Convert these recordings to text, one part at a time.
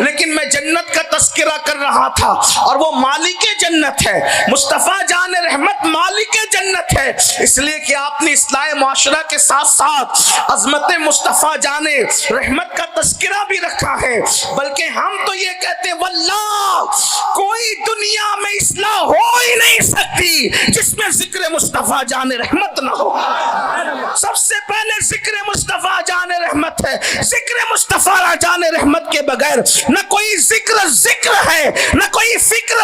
لیکن میں جنت کا تذکرہ کر رہا تھا، اور وہ مالک جنت ہے، مصطفیٰ جان رحمت مالک جنت ہے، اس لیے کہ آپ نے اصلاح معاشرہ کے ساتھ ساتھ عظمت مصطفیٰ جان رحمت کا تذکرہ بھی رکھا ہے۔ بلکہ ہم تو یہ کہتے ہیں واللہ کوئی دنیا میں اصلاح ہو ہی نہیں سکتی جس میں ذکر مصطفیٰ جان رحمت نہ ہو۔ سب سے پہلے ذکر مصطفیٰ جان رحمت ہے، ذکر مصطفیٰ جان رحمت کے بغیر نہ کوئی ذکر ہے، نہ کوئی فکر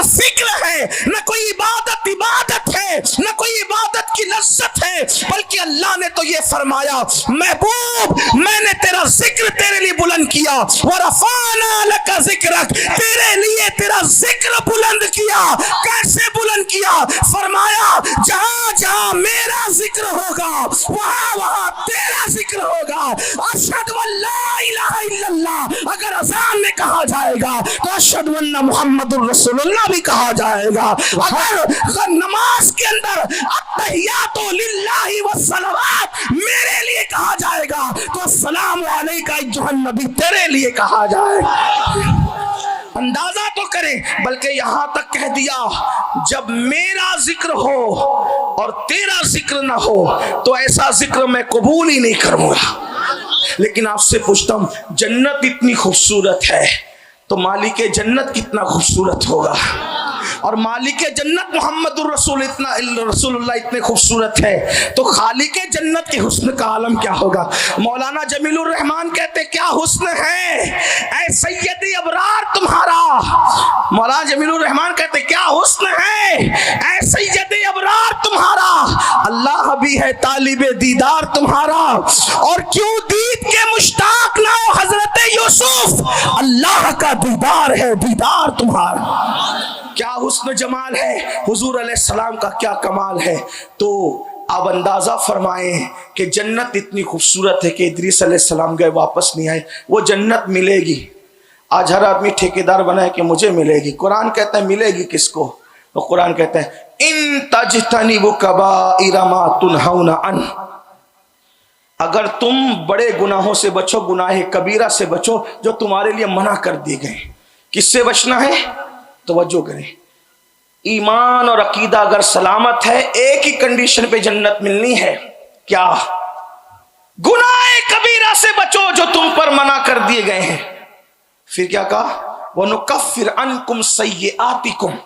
ہے، نہ کوئی عبادت ہے، نہ کوئی عبادت کی لذت ہے، بلکہ اللہ نے تو یہ فرمایا محبوب میں نے تیرا ذکر تیرے لیے بلند کیا، وَرَفَعْنَا لَكَ ذِكْرَكَ، تیرے لیے تیرا ذکر بلند کیا۔ کیسے بلند کیا؟ فرمایا جہاں جہاں میرا ذکر ہوگا وہاں وہاں تیرا ذکر ہوگا۔ اشہد ان لا الہ الا اللہ اگر اذان میں کہا جائے گا تو اشہد ان محمد الرسول اللہ بھی کہا جائے گا۔ اگر نماز کے اندر التحیات للہ والصلوات میرے لیے کہا جائے گا تو السلام علیکہ ایھا النبی تیرے لیے کہا جائے گا۔ اندازہ تو کریں، بلکہ یہاں تک کہہ دیا جب میرا ذکر ہو اور تیرا ذکر نہ ہو تو ایسا ذکر میں قبول ہی نہیں کروں گا۔ لیکن آپ سے پوچھتا ہوں جنت اتنی خوبصورت ہے تو مالک جنت کتنا خوبصورت ہوگا، اور مالک جنت محمد رسول اللہ اتنے خوبصورت ہے تو خالق جنت کے حسن کا عالم کیا ہوگا۔ مولانا جمیل الرحمان کہتے کیا حسن ہے اے سید ابرار تمہارا، مولانا جمیل الرحمان کہتے کیا حسن ہے اے سید ابرار تمہارا، اللہ بھی ہے طالب دیدار تمہارا، اور کیوں دید کے مشتاق نہ ہو حضرت یوسف، اللہ کا دیدار ہے دیدار تمہارا۔ کیا حسن جمال ہے حضور علیہ السلام کا، کیا کمال ہے۔ تو آپ اندازہ فرمائیں کہ جنت اتنی خوبصورت ہے کہ ادریس علیہ السلام گئے واپس نہیں آئے، وہ جنت ملے گی۔ آج ہر آدمی ٹھیکیدار بنا ہے کہ مجھے ملے گی، قرآن کہتا ہے ملے گی کس کو؟ تو قرآن کہتا ہے ان تجتنبوا کبائر ما تنہون عنہ، اگر تم بڑے گناہوں سے بچو، گناہ کبیرہ سے بچو جو تمہارے لیے منع کر دیے گئے۔ کس سے بچنا ہے؟ توجہ کریں، ایمان اور عقیدہ اگر سلامت ہے ایک ہی کنڈیشن پہ جنت ملنی ہے، کیا؟ گناہ کبیرہ سے بچو جو تم پر منع کر دیے گئے ہیں۔ پھر کیا کہا؟ وَنُكَفِّرْ عَنْكُمْ سَيِّئَاتِكُمْ،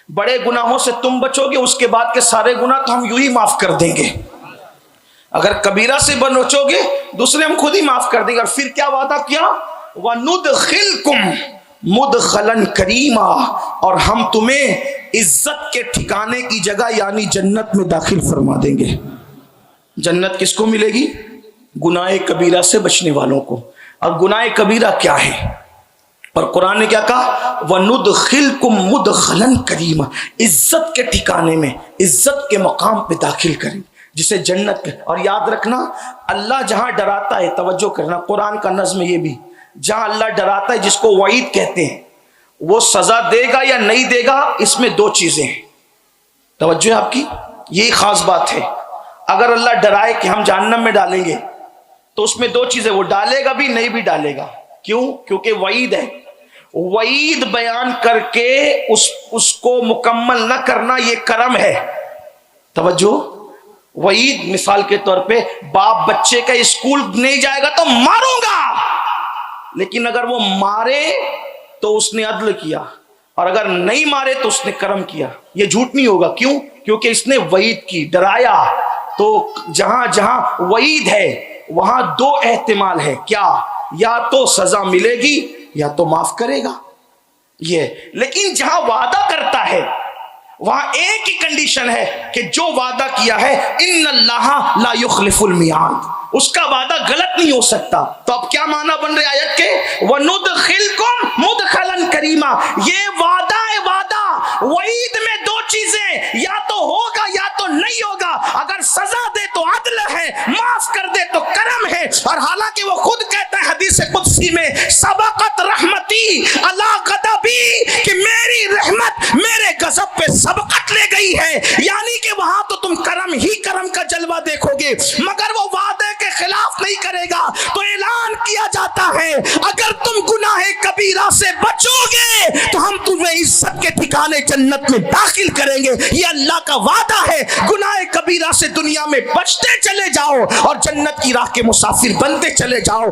بڑے گناہوں سے تم بچو گے، اس کے بعد کے سارے گناہ تو ہم یوں ہی معاف کر دیں گے۔ اگر کبیرہ سے بچو گے دوسرے ہم خود ہی معاف کر دیں گے۔ اور پھر کیا وعدہ کیا؟ وَنُدْخِلْكُمْ مدخلاً کریما، اور ہم تمہیں عزت کے ٹھکانے کی جگہ یعنی جنت میں داخل فرما دیں گے۔ جنت کس کو ملے گی؟ گناہ کبیرہ سے بچنے والوں کو۔ اور گناہ کبیرہ کیا ہے؟ اور قرآن نے کیا کہا؟ وَنُدْخِلْكُمْ مُدْخَلًا كَرِيمًا، عزت کے ٹھکانے میں، عزت کے مقام پہ داخل کریں جسے جنت کے۔ اور یاد رکھنا اللہ جہاں ڈراتا ہے، توجہ کرنا قرآن کا نظم یہ بھی، جہاں اللہ ڈراتا ہے جس کو وعید کہتے ہیں، وہ سزا دے گا یا نہیں دے گا، اس میں دو چیزیں ہیں۔ توجہ ہے آپ کی، یہی خاص بات ہے۔ اگر اللہ ڈرائے کہ ہم جہنم میں ڈالیں گے تو اس میں دو چیزیں، وہ ڈالے گا بھی نہیں بھی ڈالے گا۔ کیوں؟ کیونکہ وعید ہے۔ وعید بیان کر کے اس کو مکمل نہ کرنا یہ کرم ہے۔ توجہ، وعید مثال کے طور پہ باپ بچے کا اسکول نہیں جائے گا تو ماروں گا، لیکن اگر وہ مارے تو اس نے عدل کیا، اور اگر نہیں مارے تو اس نے کرم کیا، یہ جھوٹ نہیں ہوگا۔ کیوں؟ کیونکہ اس نے وعید کی، ڈرایا۔ تو جہاں جہاں وعید ہے وہاں دو احتمال ہے، کیا؟ یا تو سزا ملے گی یا تو معاف کرے گا، یہ۔ لیکن جہاں وعدہ کرتا ہے وہاں ایک ہی کنڈیشن ہے کہ جو وعدہ کیا ہے ان اللہ لا یخلف المیعاد، اس کا وعدہ غلط نہیں ہو سکتا۔ تو اب کیا معنی بن رہے آیت کے؟ وَنُدْخِلْكُمْ مُدْخَلًا كَرِيمًا، یہ وعدہ ہے، وعدہ۔ وعید میں دو چیزیں، یا تو ہوگا یا تو نہیں ہوگا۔ اگر سزا دے تو عدل ہے، معاف کر دے تو کرم ہے۔ اور حالانکہ وہ خود کہتا ہے حدیث قدسی میں سبقت رحمتی علی غضبی، کہ میری رحمت میرے غضب پہ سبقت لے گئی ہے، یعنی کہ وہاں تو تم کرم ہی کرم کا جلوہ دیکھو گے، مگر وہ وعدے کے خلاف نہیں کرے گا تو اعلان کیا جاتا ہے اگر تم گناہ کبیرہ سے بچو گے تو ہم تمہیں عزت کے ٹھکانے جنت میں داخل کریں گے۔ یہ اللہ کا وعدہ ہے، گناہ کبیرہ سے دنیا میں بچتے چلے جاؤ اور جنت کی راہ کے مسافر بنتے چلے جاؤ۔